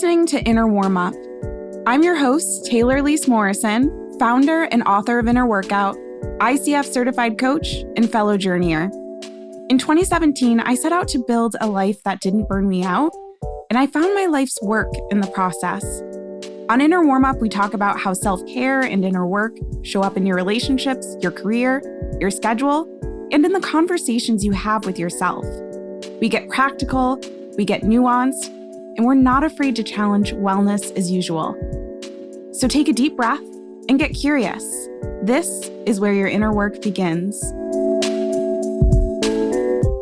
listening to Inner Warmup. I'm your host, Taylor Lise Morrison, founder and author of Inner Workout, ICF certified coach, and fellow journeyer. In 2017, I set out to build a life that didn't burn me out, and I found my life's work in the process. On Inner Warmup, we talk about how self-care and inner work show up in your relationships, your career, your schedule, and in the conversations you have with yourself. We get practical, we get nuanced, and we're not afraid to challenge wellness as usual. So take a deep breath and get curious. This is where your inner work begins.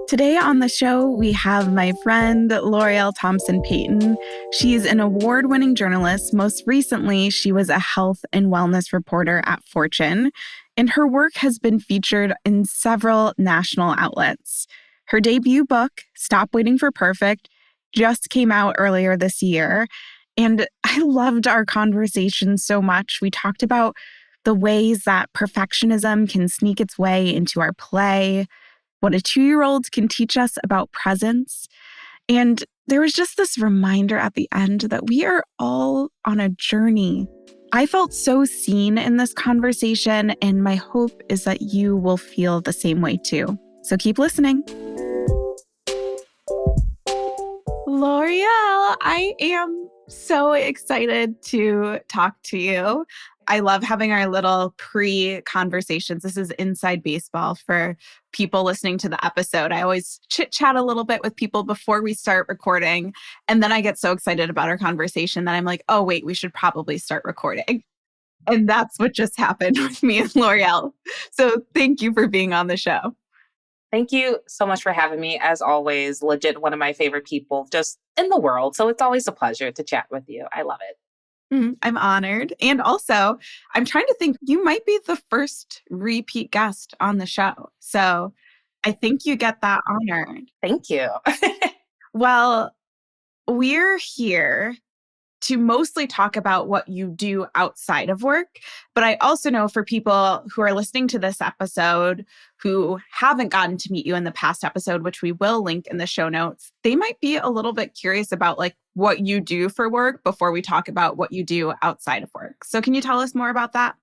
Today on the show, we have my friend, L'Oreal Thompson Payton. She's an award-winning journalist. Most recently, she was a health and wellness reporter at Fortune, and her work has been featured in several national outlets. Her debut book, Stop Waiting for Perfect, just came out earlier this year, and I loved our conversation so much. We talked about the ways that perfectionism can sneak its way into our play, what a 2-year-old can teach us about presence, and there was just this reminder at the end that we are all on a journey. I felt so seen in this conversation, and my hope is that you will feel the same way too. So keep listening. L'Oreal, I am so excited to talk to you. I love having our little pre-conversations. This is inside baseball for people listening to the episode. I always chit-chat a little bit with people before we start recording, and then I get so excited about our conversation that I'm like, oh, wait, we should probably start recording. And that's what just happened with me and L'Oreal. So thank you for being on the show. Thank you so much for having me. As always, legit one of my favorite people just in the world. So it's always a pleasure to chat with you. I love it. I'm honored. And also, I'm trying to think, you might be the first repeat guest on the show. So I think you get that honor. Thank you. Well, we're here to mostly talk about what you do outside of work. But I also know for people who are listening to this episode who haven't gotten to meet you in the past episode, which we will link in the show notes, they might be a little bit curious about like what you do for work before we talk about what you do outside of work. So can you tell us more about that?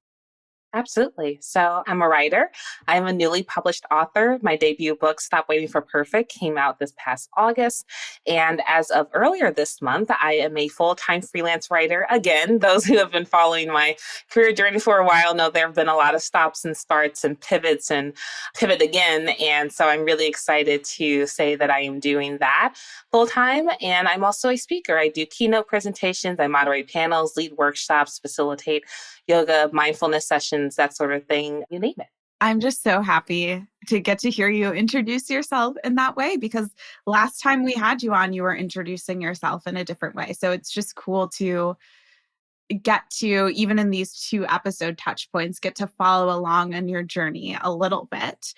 Absolutely. So I'm a writer. I'm a newly published author. My debut book, Stop Waiting for Perfect, came out this past August. And as of earlier this month, I am a full-time freelance writer. Again, those who have been following my career journey for a while know there have been a lot of stops and starts and pivots and pivot again. And so I'm really excited to say that I am doing that full-time. And I'm also a speaker. I do keynote presentations. I moderate panels, lead workshops, facilitate yoga, mindfulness sessions, that sort of thing, you name it. I'm just so happy to get to hear you introduce yourself in that way, because last time we had you on, you were introducing yourself in a different way. So it's just cool to get to, even in these 2 episode touch points, get to follow along on your journey a little bit.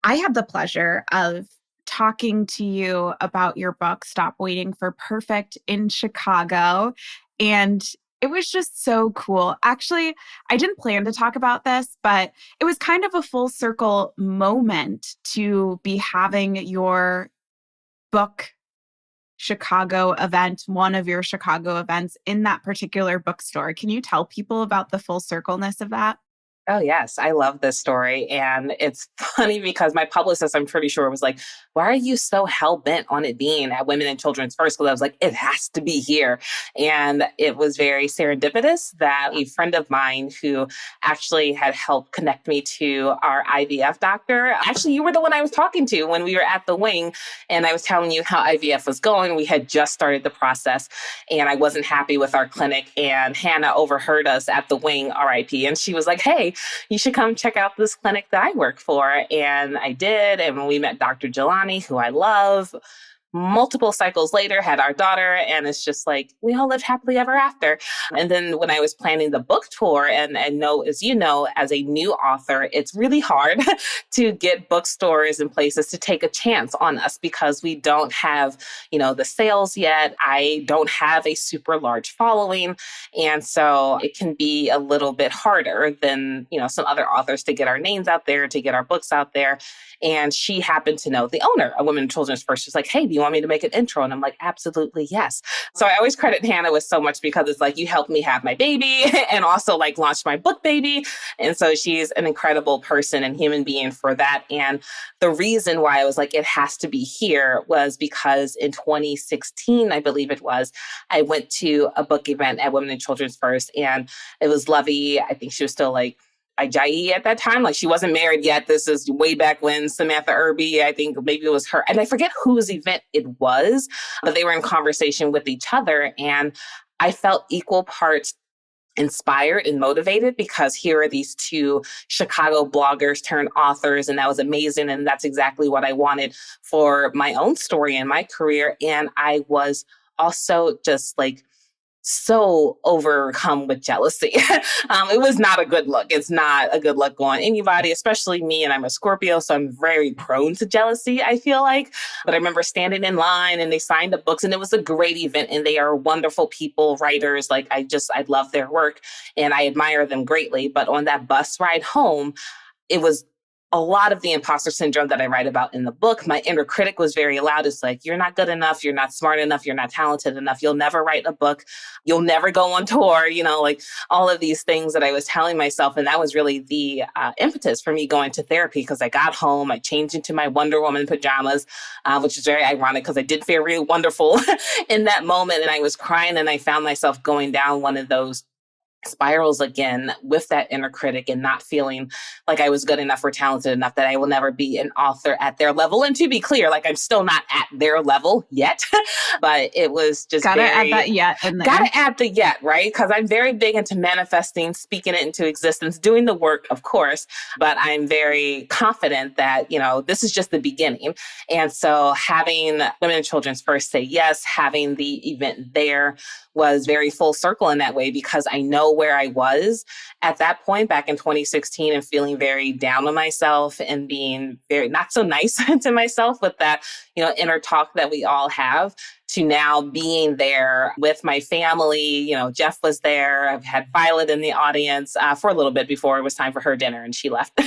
I had the pleasure of talking to you about your book, Stop Waiting for Perfect, in Chicago. And it was just so cool. Actually, I didn't plan to talk about this, but it was kind of a full circle moment to be having your book Chicago event, one of your Chicago events in that particular bookstore. Can you tell people about the full circleness of that? Oh, yes. I love this story. And it's funny because my publicist, I'm pretty sure, was like, why are you so hell-bent on it being at Women and Children's First? Because I was like, it has to be here. And it was very serendipitous that a friend of mine who actually had helped connect me to our IVF doctor. Actually, you were the one I was talking to when we were at the wing. And I was telling you how IVF was going. We had just started the process and I wasn't happy with our clinic. And Hannah overheard us at the wing, RIP. And she was like, hey, you should come check out this clinic that I work for. And I did. And when we met Dr. Jelani, who I love, multiple cycles later, had our daughter, and it's just like, we all lived happily ever after. And then when I was planning the book tour, and know, as you know, as a new author, it's really hard to get bookstores and places to take a chance on us because we don't have, the sales yet. I don't have a super large following. And so it can be a little bit harder than, some other authors to get our names out there, to get our books out there. And she happened to know the owner of Women and Children's First. She's like, hey, do you want me to make an intro? And I'm like, absolutely, yes. So I always credit Hannah with so much because it's like, you helped me have my baby and also like launch my book baby. And so she's an incredible person and human being for that. And the reason why I was like, it has to be here was because in 2016, I believe it was, I went to a book event at Women and Children's First, and it was Lovey. I think she was still like Ajayi at that time. Like, she wasn't married yet. This is way back when Samantha Irby, I think maybe it was her. And I forget whose event it was, but they were in conversation with each other. And I felt equal parts inspired and motivated because here are these two Chicago bloggers turned authors, and that was amazing. And that's exactly what I wanted for my own story and my career. And I was also just like so overcome with jealousy. It was not a good look. It's not a good look on anybody, especially me. And I'm a Scorpio, so I'm very prone to jealousy, I feel like. But I remember standing in line and they signed the books, and it was a great event. And they are wonderful people, writers. Like, I love their work and I admire them greatly. But on that bus ride home, it was a lot of the imposter syndrome that I write about in the book. My inner critic was very loud. It's like, you're not good enough. You're not smart enough. You're not talented enough. You'll never write a book. You'll never go on tour. Like all of these things that I was telling myself. And that was really the impetus for me going to therapy, because I got home, I changed into my Wonder Woman pajamas, which is very ironic because I did feel really wonderful in that moment. And I was crying, and I found myself going down one of those spirals again with that inner critic and not feeling like I was good enough or talented enough, that I will never be an author at their level. And to be clear, like, I'm still not at their level yet, but it was just gotta add that yet in there. Gotta add the yet, right? Because I'm very big into manifesting, speaking it into existence, doing the work, of course, but I'm very confident that, this is just the beginning. And so having Women and Children's First say yes, having the event there was very full circle in that way, because I know where I was at that point back in 2016 and feeling very down on myself and being very not so nice to myself with that, inner talk that we all have, to now being there with my family. Jeff was there. I've had Violet in the audience for a little bit before it was time for her dinner, and she left.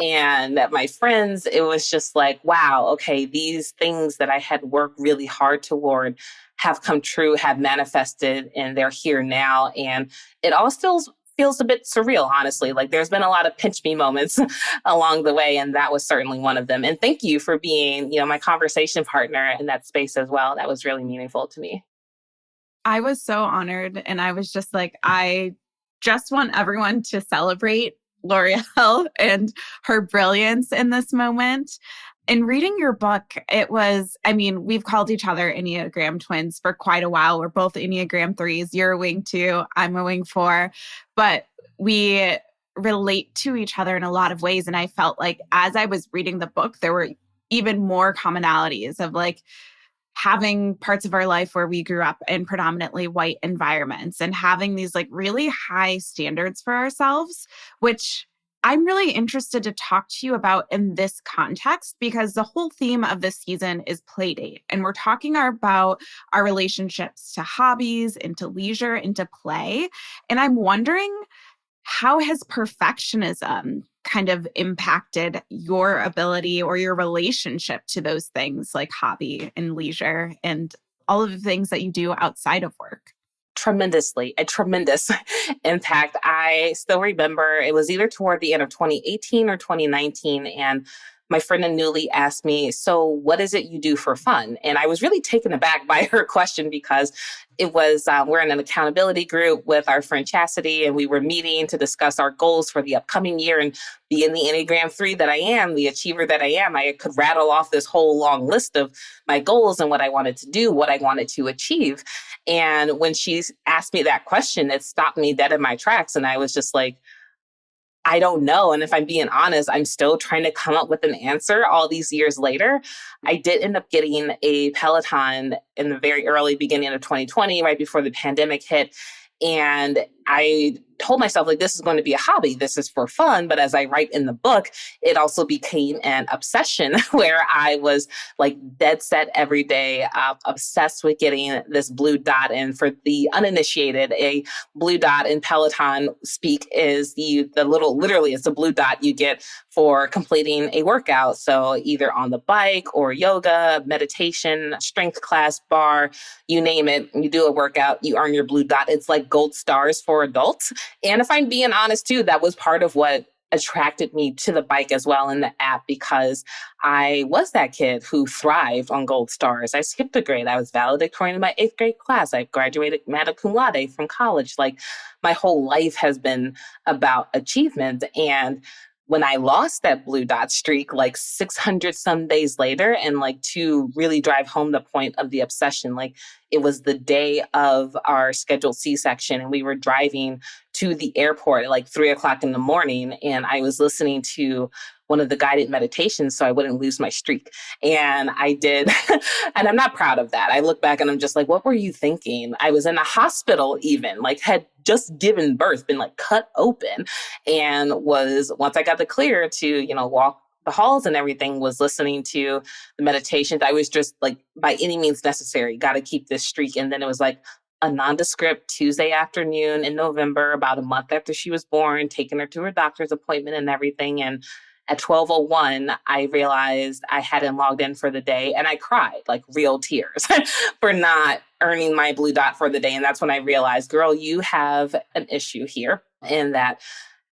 And my friends, it was just like, wow, okay, these things that I had worked really hard toward have come true, have manifested, and they're here now. And it all still feels a bit surreal, honestly. Like, there's been a lot of pinch me moments along the way, and that was certainly one of them. And thank you for being, my conversation partner in that space as well. That was really meaningful to me. I was so honored, and I was just like, I just want everyone to celebrate L'Oreal and her brilliance in this moment. In reading your book, we've called each other Enneagram twins for quite a while. We're both Enneagram 3s. You're a wing 2, I'm a wing 4. But we relate to each other in a lot of ways. And I felt like as I was reading the book, there were even more commonalities of like having parts of our life where we grew up in predominantly white environments and having these like really high standards for ourselves, which I'm really interested to talk to you about in this context, because the whole theme of this season is play date. And we're talking about our relationships to hobbies, into leisure, into play. And I'm wondering, how has perfectionism kind of impacted your ability or your relationship to those things like hobby and leisure and all of the things that you do outside of work? Tremendously, a tremendous impact. I still remember it was either toward the end of 2018 or 2019. And my friend Anuli asked me, so what is it you do for fun? And I was really taken aback by her question, because it was, we're in an accountability group with our friend Chastity, and we were meeting to discuss our goals for the upcoming year. And being the Enneagram 3 that I am, the achiever that I am, I could rattle off this whole long list of my goals and what I wanted to do, what I wanted to achieve. And when she asked me that question, it stopped me dead in my tracks. And I was just like, I don't know. And if I'm being honest, I'm still trying to come up with an answer all these years later. I did end up getting a Peloton in the very early beginning of 2020, right before the pandemic hit. And I told myself like, this is going to be a hobby. This is for fun. But as I write in the book, it also became an obsession where I was like dead set every day, obsessed with getting this blue dot. And for the uninitiated, a blue dot in Peloton speak is the little, literally it's a blue dot you get for completing a workout. So either on the bike or yoga, meditation, strength class, bar, you name it, you do a workout, you earn your blue dot. It's like gold stars for adults. And if I'm being honest too, that was part of what attracted me to the bike as well in the app, because I was that kid who thrived on gold stars. I skipped a grade. I was valedictorian in my 8th grade class. I graduated magna cum laude from college. Like my whole life has been about achievement. And when I lost that blue dot streak, like 600 some days later, and like to really drive home the point of the obsession, like it was the day of our scheduled C-section and we were driving to the airport at like 3 o'clock in the morning. And I was listening to one of the guided meditations so I wouldn't lose my streak. And I did. And I'm not proud of that. I look back and I'm just like, what were you thinking? I was in a hospital even, like had just given birth, been like cut open, and was, once I got the clear to, walk the halls and everything, was listening to the meditations. I was just like, by any means necessary, got to keep this streak. And then it was like a nondescript Tuesday afternoon in November, about a month after she was born, taking her to her doctor's appointment and everything. And at 12:01, I realized I hadn't logged in for the day, and I cried like real tears for not earning my blue dot for the day. And that's when I realized, girl, you have an issue here. And that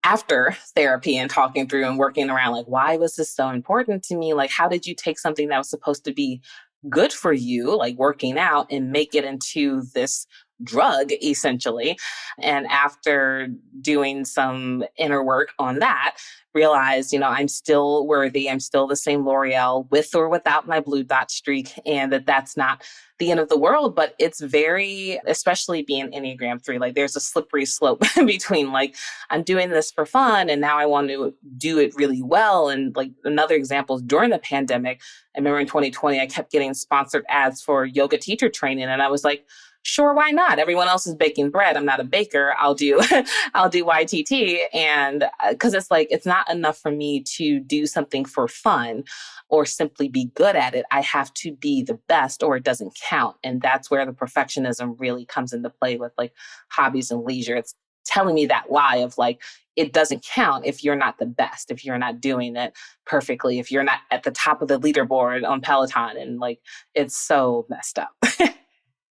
after therapy and talking through and working around, like, why was this so important to me? Like, how did you take something that was supposed to be good for you, like working out, and make it into this drug, essentially? And after doing some inner work on that, realized, I'm still worthy. I'm still the same L'Oreal with or without my blue dot streak, and that's not the end of the world. But it's very, especially being Enneagram 3, like there's a slippery slope between like, I'm doing this for fun and now I want to do it really well. And like another example is during the pandemic, I remember in 2020, I kept getting sponsored ads for yoga teacher training. And I was like, sure, why not? Everyone else is baking bread. I'm not a baker. I'll do YTT. And because it's like, it's not enough for me to do something for fun or simply be good at it. I have to be the best or it doesn't count. And that's where the perfectionism really comes into play with like hobbies and leisure. It's telling me that lie of like, it doesn't count if you're not the best, if you're not doing it perfectly, if you're not at the top of the leaderboard on Peloton. And like, it's so messed up.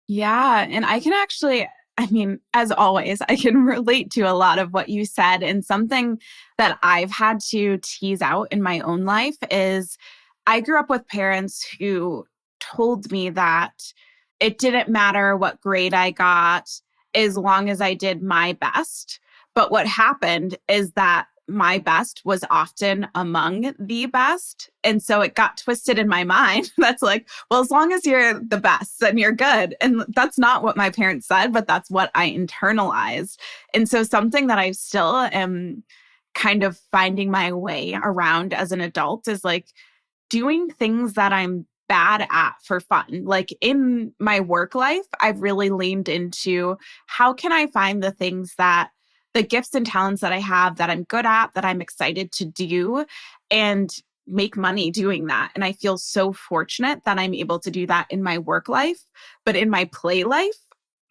Yeah. And as always, I can relate to a lot of what you said. And something that I've had to tease out in my own life is I grew up with parents who told me that it didn't matter what grade I got as long as I did my best. But what happened is that my best was often among the best. And so it got twisted in my mind. That's like, well, as long as you're the best, then you're good. And that's not what my parents said, but that's what I internalized. And so something that I still am kind of finding my way around as an adult is like doing things that I'm bad at for fun. Like in my work life, I've really leaned into how can I find the gifts and talents that I have that I'm good at, that I'm excited to do, and make money doing that. And I feel so fortunate that I'm able to do that in my work life. But in my play life,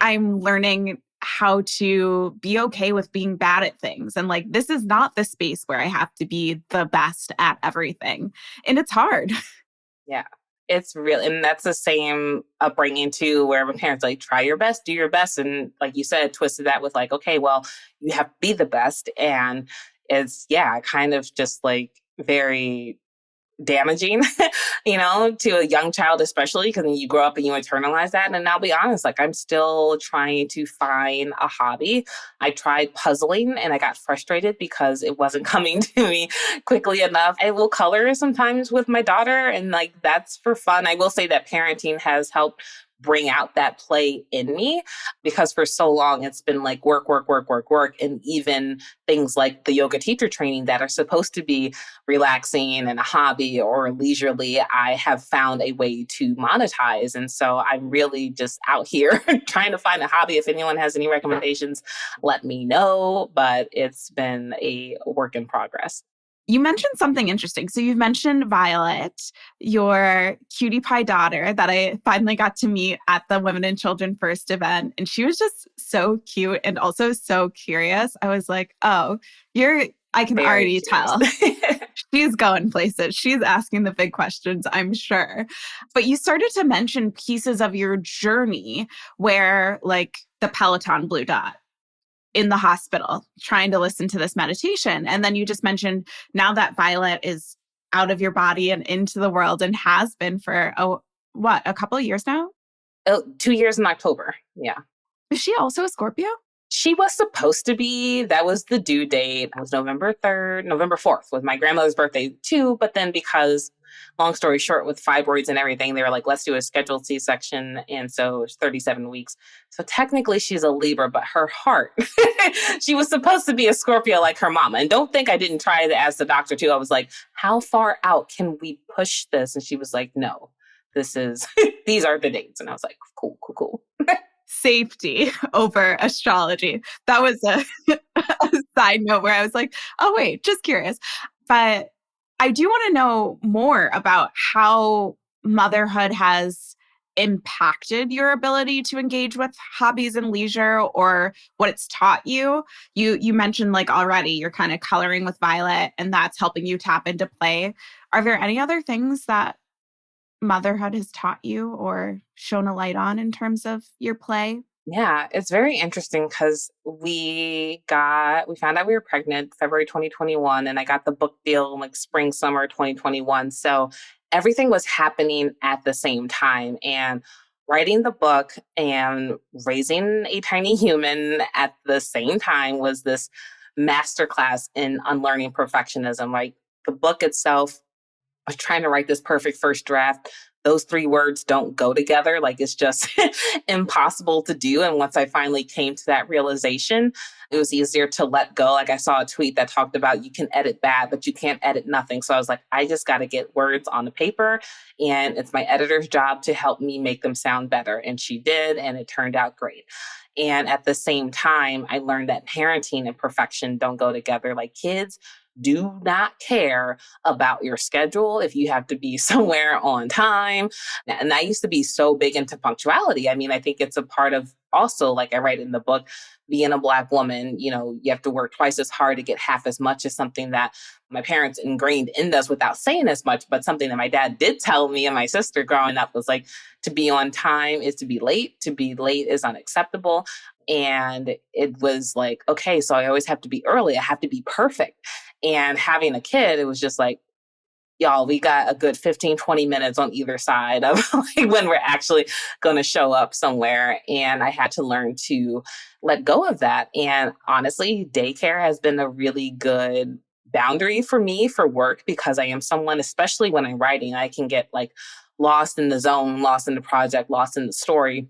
I'm learning how to be okay with being bad at things. And like, this is not the space where I have to be the best at everything. And it's hard. Yeah. It's real. And that's the same upbringing too, where my parents like, try your best, do your best. And like you said, twisted that with like, okay, well, you have to be the best. And it's, kind of just like very damaging, to a young child, especially because you grow up and you internalize that. And I'll be honest, like I'm still trying to find a hobby. I tried puzzling and I got frustrated because it wasn't coming to me quickly enough. I will color sometimes with my daughter and like that's for fun. I will say that parenting has helped bring out that play in me, because for so long it's been like work, work, work, work, work. And even things like the yoga teacher training that are supposed to be relaxing and a hobby or leisurely, I have found a way to monetize. And so I'm really just out here trying to find a hobby. If anyone has any recommendations, let me know. But it's been a work in progress. You mentioned something interesting. So you've mentioned Violet, your cutie pie daughter that I finally got to meet at the Women and Children First event. And she was just so cute and also so curious. I was like, oh, I can Very already curious. tell. She's going places. She's asking the big questions, I'm sure. But you started to mention pieces of your journey where, like, the Peloton blue dot in the hospital trying to listen to this meditation. And then you just mentioned now that Violet is out of your body and into the world and has been for, a couple of years now? 2 years in October. Yeah. Is she also a Scorpio? She was supposed to be, that was the due date. It was November 3rd, November 4th was my grandmother's birthday too. But then because, long story short, with fibroids and everything, they were like, let's do a scheduled C-section. And so it's 37 weeks. So technically she's a Libra, but her heart, she was supposed to be a Scorpio like her mama. And don't think I didn't try to ask the doctor too. I was like, how far out can we push this? And she was like, no, this is, these are the dates. And I was like, cool, cool, cool. Safety over astrology. That was a side note where I was like, oh, wait, just curious. But I do want to know more about how motherhood has impacted your ability to engage with hobbies and leisure, or what it's taught you. You mentioned, like, already you're kind of coloring with Violet and that's helping you tap into play. Are there any other things that motherhood has taught you or shown a light on in terms of your play? Yeah, it's very interesting because we found out we were pregnant February 2021, and I got the book deal in like spring, summer 2021. So everything was happening at the same time. And writing the book and raising a tiny human at the same time was this masterclass in unlearning perfectionism. Like, the book itself, I was trying to write this perfect first draft. Those three words don't go together. Like, it's just impossible to do. And once I finally came to that realization, it was easier to let go. Like, I saw a tweet that talked about you can edit bad, but you can't edit nothing. So I was like, I just got to get words on the paper. And it's my editor's job to help me make them sound better. And she did. And it turned out great. And at the same time, I learned that parenting and perfection don't go together. Like, kids do not care about your schedule if you have to be somewhere on time. And I used to be so big into punctuality. I mean, I think it's a part of also, like I write in the book, being a Black woman, you have to work twice as hard to get half as much, is something that my parents ingrained in us without saying as much, but something that my dad did tell me and my sister growing up was like, to be on time is to be late. To be late is unacceptable. And it was like, okay, so I always have to be early. I have to be perfect. And having a kid, it was just like, y'all, we got a good 15, 20 minutes on either side of like when we're actually going to show up somewhere. And I had to learn to let go of that. And honestly, daycare has been a really good boundary for me for work, because I am someone, especially when I'm writing, I can get like lost in the zone, lost in the project, lost in the story,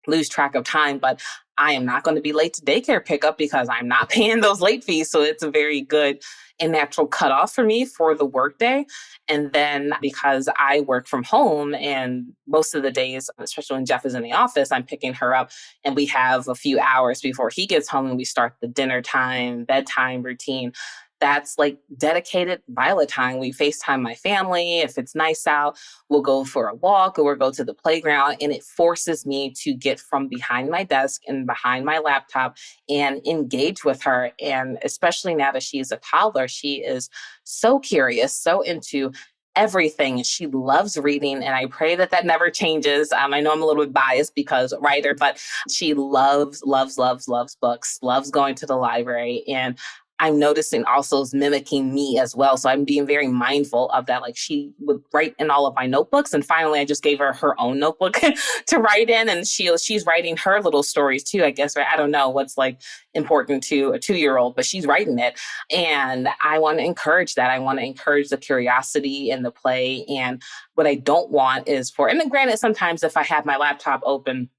lose track of time. But I am not going to be late to daycare pickup because I'm not paying those late fees. So it's a very good and natural cutoff for me for the workday. And then because I work from home, and most of the days, especially when Jeff is in the office, I'm picking her up and we have a few hours before he gets home and we start the dinner time, bedtime routine. That's like dedicated Violet time. We FaceTime my family. If it's nice out, we'll go for a walk or we'll go to the playground. And it forces me to get from behind my desk and behind my laptop and engage with her. And especially now that she's a toddler, she is so curious, so into everything. She loves reading, and I pray that that never changes. I know I'm a little bit biased because writer, but she loves, loves, loves, loves books, loves going to the library. And I'm noticing also is mimicking me as well. So I'm being very mindful of that. Like she would write in all of my notebooks. And finally, I just gave her own notebook to write in. And she's writing her little stories too, I guess, right? I don't know what's like important to a 2-year-old, but she's writing it. And I want to encourage that. I want to encourage the curiosity and the play. And what I don't want is and then granted, sometimes if I have my laptop open,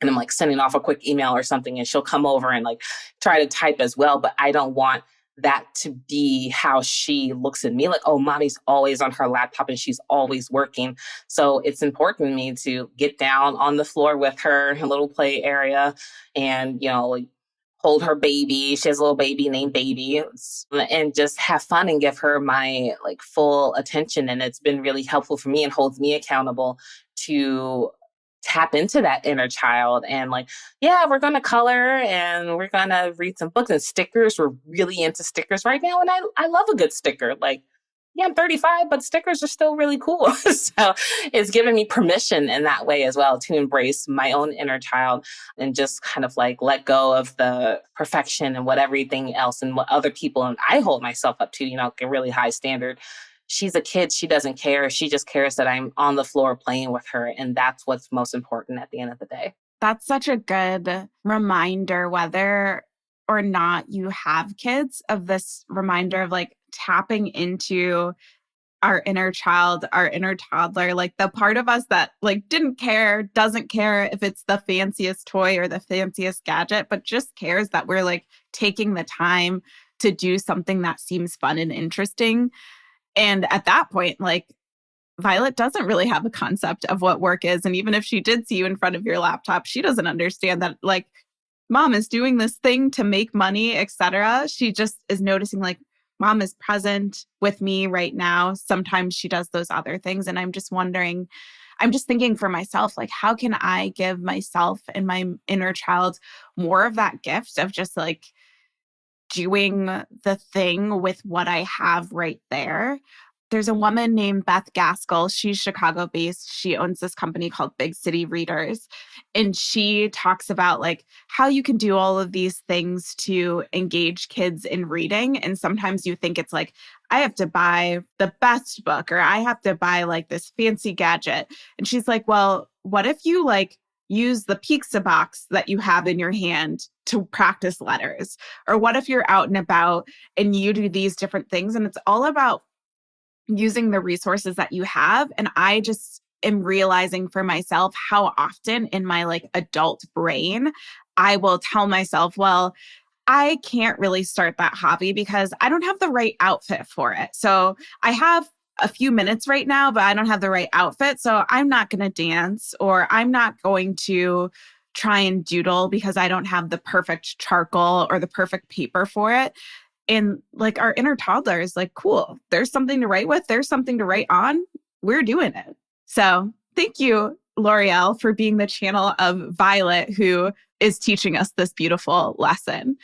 and I'm like sending off a quick email or something, and she'll come over and like try to type as well. But I don't want that to be how she looks at me, like, oh, mommy's always on her laptop and she's always working. So it's important to me to get down on the floor with her, a little play area, and, like, hold her baby. She has a little baby named Baby, and just have fun and give her my like full attention. And it's been really helpful for me and holds me accountable to tap into that inner child and like, yeah, we're going to color and we're going to read some books and stickers. We're really into stickers right now. And I love a good sticker. Like, yeah, I'm 35, but stickers are still really cool. So it's given me permission in that way as well to embrace my own inner child and just kind of like let go of the perfection and what everything else and what other people and I hold myself up to, a really high standard. She's a kid. She doesn't care. She just cares that I'm on the floor playing with her. And that's what's most important at the end of the day. That's such a good reminder, whether or not you have kids, of this reminder of like tapping into our inner child, our inner toddler, like the part of us that like doesn't care if it's the fanciest toy or the fanciest gadget, but just cares that we're like taking the time to do something that seems fun and interesting. And at that point, like, Violet doesn't really have a concept of what work is. And even if she did see you in front of your laptop, she doesn't understand that, like, mom is doing this thing to make money, etc. She just is noticing, like, mom is present with me right now. Sometimes she does those other things. And I'm just thinking for myself, like, how can I give myself and my inner child more of that gift of just like doing the thing with what I have right there? There's a woman named Beth Gaskell. She's Chicago based. She owns this company called Big City Readers. And she talks about like how you can do all of these things to engage kids in reading. And sometimes you think it's like, I have to buy the best book or I have to buy like this fancy gadget. And she's like, well, what if you like use the pizza box that you have in your hand to practice letters? Or what if you're out and about and you do these different things? And it's all about using the resources that you have. And I just am realizing for myself how often in my like adult brain, I will tell myself, well, I can't really start that hobby because I don't have the right outfit for it. So I have a few minutes right now, but I don't have the right outfit. So I'm not going to dance, or I'm not going to try and doodle because I don't have the perfect charcoal or the perfect paper for it. And like our inner toddler is like, cool, there's something to write with. There's something to write on. We're doing it. So thank you, L'Oreal, for being the channel of Violet, who is teaching us this beautiful lesson.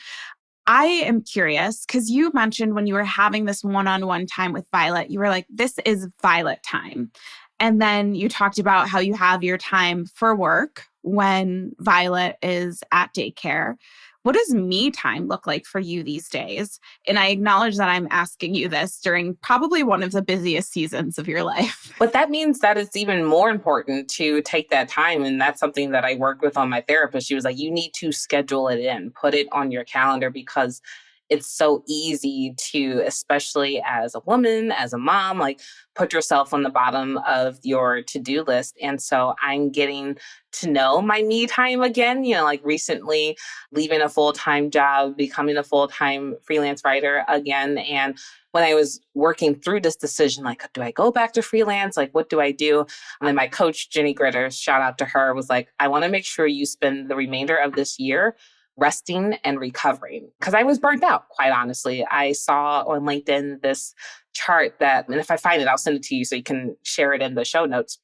I am curious because you mentioned when you were having this one-on-one time with Violet, you were like, this is Violet time. And then you talked about how you have your time for work when Violet is at daycare. What does me time look like for you these days? And I acknowledge that I'm asking you this during probably one of the busiest seasons of your life. But that means that it's even more important to take that time. And that's something that I worked with on my therapist. She was like, you need to schedule it in, put it on your calendar, because it's so easy to, especially as a woman, as a mom, like put yourself on the bottom of your to-do list. And so I'm getting to know my me time again, like recently leaving a full-time job, becoming a full-time freelance writer again. And when I was working through this decision, like, do I go back to freelance? Like, what do I do? And then my coach, Jenny Gritter, shout out to her, was like, I want to make sure you spend the remainder of this year resting and recovering, because I was burnt out, quite honestly. I saw on LinkedIn this chart that, and if I find it, I'll send it to you so you can share it in the show notes.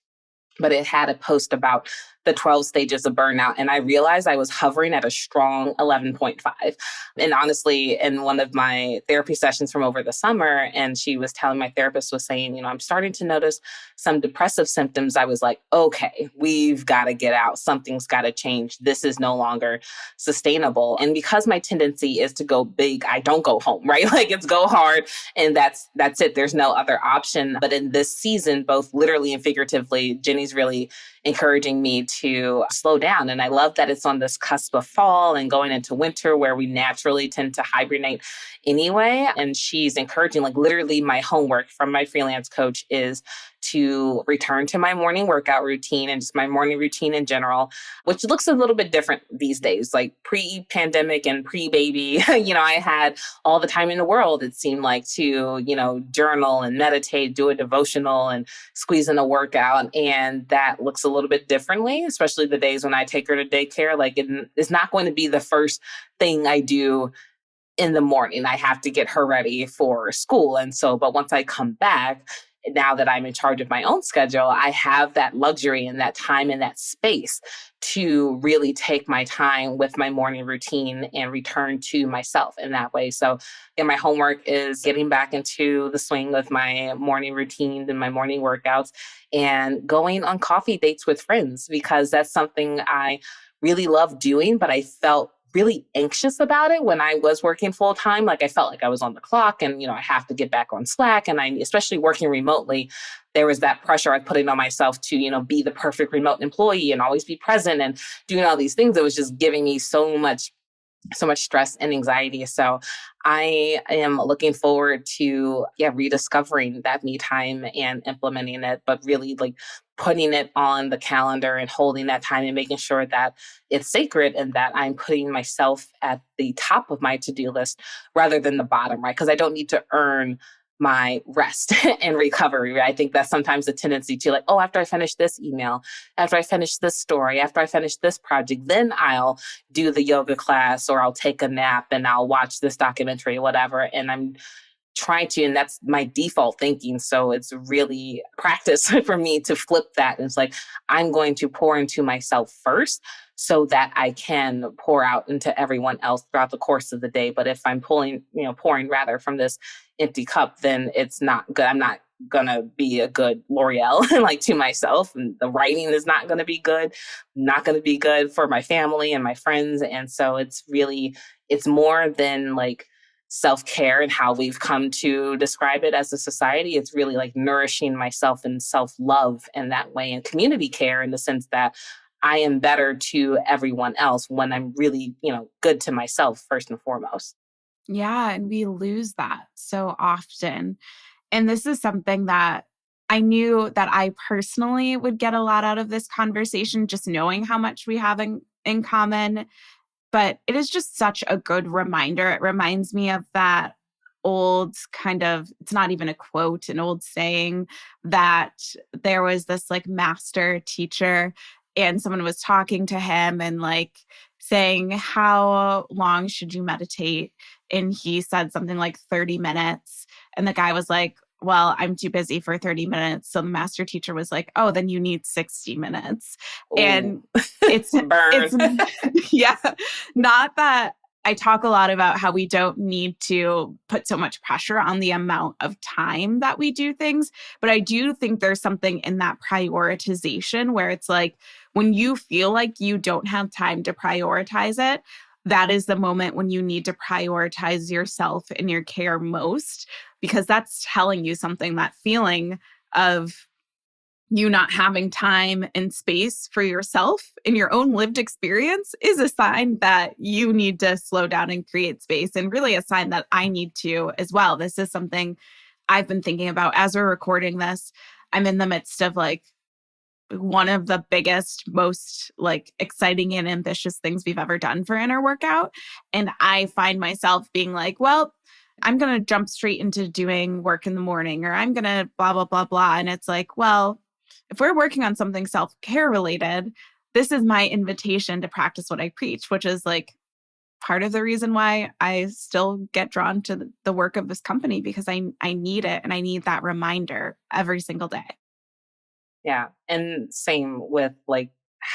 But it had a post about the 12 stages of burnout. And I realized I was hovering at a strong 11.5. And honestly, in one of my therapy sessions from over the summer, and she was telling, my therapist was saying, I'm starting to notice some depressive symptoms. I was like, okay, we've got to get out. Something's got to change. This is no longer sustainable. And because my tendency is to go big, I don't go home, right? Like it's go hard and that's it. There's no other option. But in this season, both literally and figuratively, Jenny's really encouraging me to slow down. And I love that it's on this cusp of fall and going into winter where we naturally tend to hibernate anyway. And she's encouraging, like literally my homework from my freelance coach is to return to my morning workout routine and just my morning routine in general, which looks a little bit different these days. Like pre-pandemic and pre-baby, I had all the time in the world, it seemed like, to, journal and meditate, do a devotional and squeeze in a workout. And that looks a little bit differently, especially the days when I take her to daycare. Like it's not going to be the first thing I do in the morning. I have to get her ready for school. And so, but once I come back, now that I'm in charge of my own schedule, I have that luxury and that time and that space to really take my time with my morning routine and return to myself in that way. So, my homework is getting back into the swing of my morning routine and my morning workouts and going on coffee dates with friends, because that's something I really love doing, but I felt really anxious about it when I was working full time. Like I felt like I was on the clock and, I have to get back on Slack. And especially working remotely, there was that pressure I was putting on myself to, be the perfect remote employee and always be present and doing all these things that was just giving me so much stress and anxiety. So I am looking forward to, rediscovering that me time and implementing it, but really like putting it on the calendar and holding that time and making sure that it's sacred and that I'm putting myself at the top of my to-do list rather than the bottom, right? Because I don't need to earn my rest and recovery. Right? I think that's sometimes a tendency to like, oh, after I finish this email, after I finish this story, after I finish this project, then I'll do the yoga class or I'll take a nap and I'll watch this documentary, whatever. And I'm trying to, and that's my default thinking. So it's really practice for me to flip that. And it's like, I'm going to pour into myself first so that I can pour out into everyone else throughout the course of the day. But if I'm pouring rather from this empty cup, then it's not good. I'm not gonna be a good L'Oreal like to myself, and the writing is not gonna be good, not gonna be good for my family and my friends. And so it's more than like self-care and how we've come to describe it as a society. It's really like nourishing myself and self-love in that way, and community care in the sense that I am better to everyone else when I'm really, good to myself first and foremost. Yeah, and we lose that so often. And this is something that I knew that I personally would get a lot out of this conversation, just knowing how much we have in common. But it is just such a good reminder. It reminds me of that old kind of, it's not even a quote, an old saying that there was this like master teacher and someone was talking to him and like saying, how long should you meditate? And he said something like 30 minutes. And the guy was like, well, I'm too busy for 30 minutes. So the master teacher was like, oh, then you need 60 minutes. Ooh. And it's, Burn. yeah, not that I talk a lot about how we don't need to put so much pressure on the amount of time that we do things. But I do think there's something in that prioritization where it's like, when you feel like you don't have time to prioritize it, that is the moment when you need to prioritize yourself and your care most, because that's telling you something. That feeling of you not having time and space for yourself in your own lived experience is a sign that you need to slow down and create space, and really a sign that I need to as well. This is something I've been thinking about as we're recording this. I'm in the midst of like one of the biggest, most like exciting and ambitious things we've ever done for inner workout. And I find myself being like, well, I'm going to jump straight into doing work in the morning, or I'm going to blah, blah, blah, blah. And it's like, well, if we're working on something self-care related, this is my invitation to practice what I preach, which is like part of the reason why I still get drawn to the work of this company, because I need it. And I need that reminder every single day. Yeah. And same with like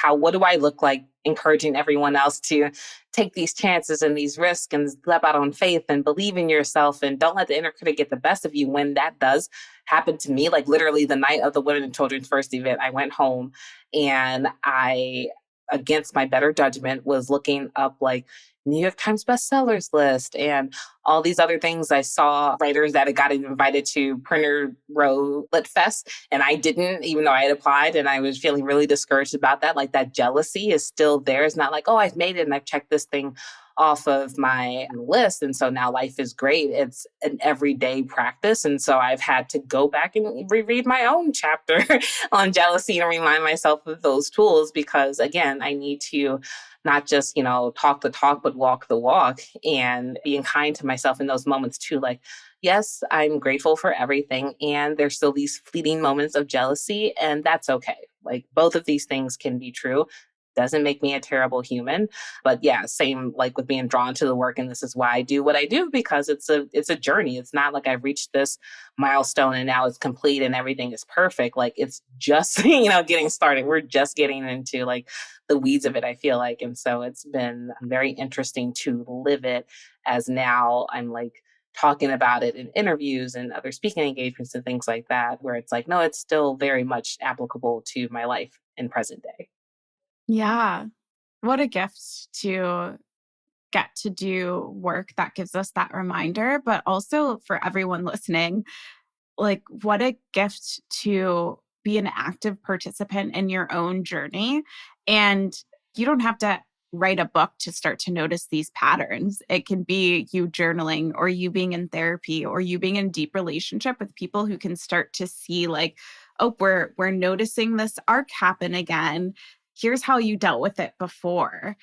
what do I look like encouraging everyone else to take these chances and these risks and step out on faith and believe in yourself and don't let the inner critic get the best of you when that does happen to me. Like literally the night of the Women and Children's First event, I went home and I, against my better judgment, was looking up like New York Times bestsellers list and all these other things. I saw writers that had gotten invited to Printer Row Lit Fest, and I didn't, even though I had applied, and I was feeling really discouraged about that. Like that jealousy is still there. It's not like, oh, I've made it and I've checked this thing off of my list. And so now life is great. It's an everyday practice. And so I've had to go back and reread my own chapter on jealousy and remind myself of those tools because, again, I need to not just, talk the talk, but walk the walk and being kind to myself in those moments too. Like, yes, I'm grateful for everything. And there's still these fleeting moments of jealousy, and that's okay. Like both of these things can be true. Doesn't make me a terrible human. But yeah, same like with being drawn to the work. And this is why I do what I do, because it's a journey. It's not like I've reached this milestone and now it's complete and everything is perfect. Like it's just, getting started. We're just getting into like the weeds of it, I feel like. And so it's been very interesting to live it as now I'm like talking about it in interviews and other speaking engagements and things like that, where it's like, no, it's still very much applicable to my life in present day. Yeah. What a gift to get to do work that gives us that reminder, but also for everyone listening, like what a gift to be an active participant in your own journey. And you don't have to write a book to start to notice these patterns. It can be you journaling or you being in therapy or you being in deep relationship with people who can start to see like, oh, we're noticing this arc happen again. Here's how you dealt with it before.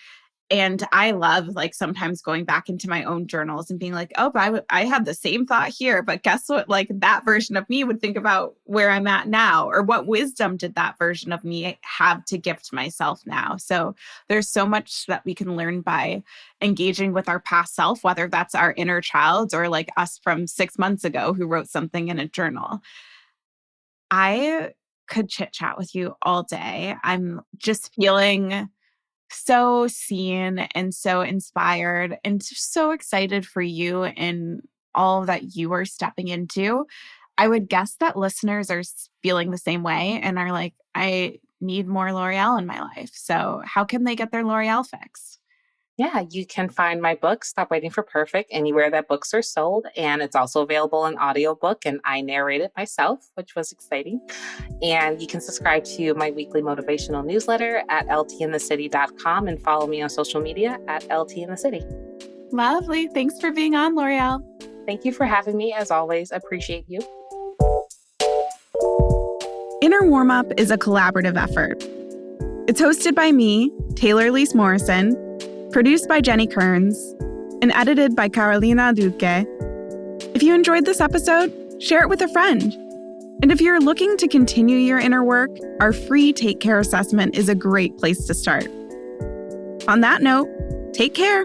And I love like sometimes going back into my own journals and being like, oh, but I had the same thought here, but guess what? Like that version of me would think about where I'm at now, or what wisdom did that version of me have to gift myself now? So there's so much that we can learn by engaging with our past self, whether that's our inner child or like us from 6 months ago who wrote something in a journal. I could chit chat with you all day. I'm just feeling so seen and so inspired and so excited for you and all that you are stepping into. I would guess that listeners are feeling the same way and are like, I need more L'Oreal in my life. So how can they get their L'Oreal fix? Yeah, you can find my book, Stop Waiting for Perfect, anywhere that books are sold. And it's also available in audiobook, and I narrate it myself, which was exciting. And you can subscribe to my weekly motivational newsletter at ltinthecity.com and follow me on social media at ltinthecity. Lovely. Thanks for being on, L'Oreal. Thank you for having me. As always, appreciate you. Inner Warmup is a collaborative effort. It's hosted by me, Taylor Lise Morrison, produced by Jenny Kearns, and edited by Carolina Duque. If you enjoyed this episode, share it with a friend. And if you're looking to continue your inner work, our free Take Care assessment is a great place to start. On that note, take care.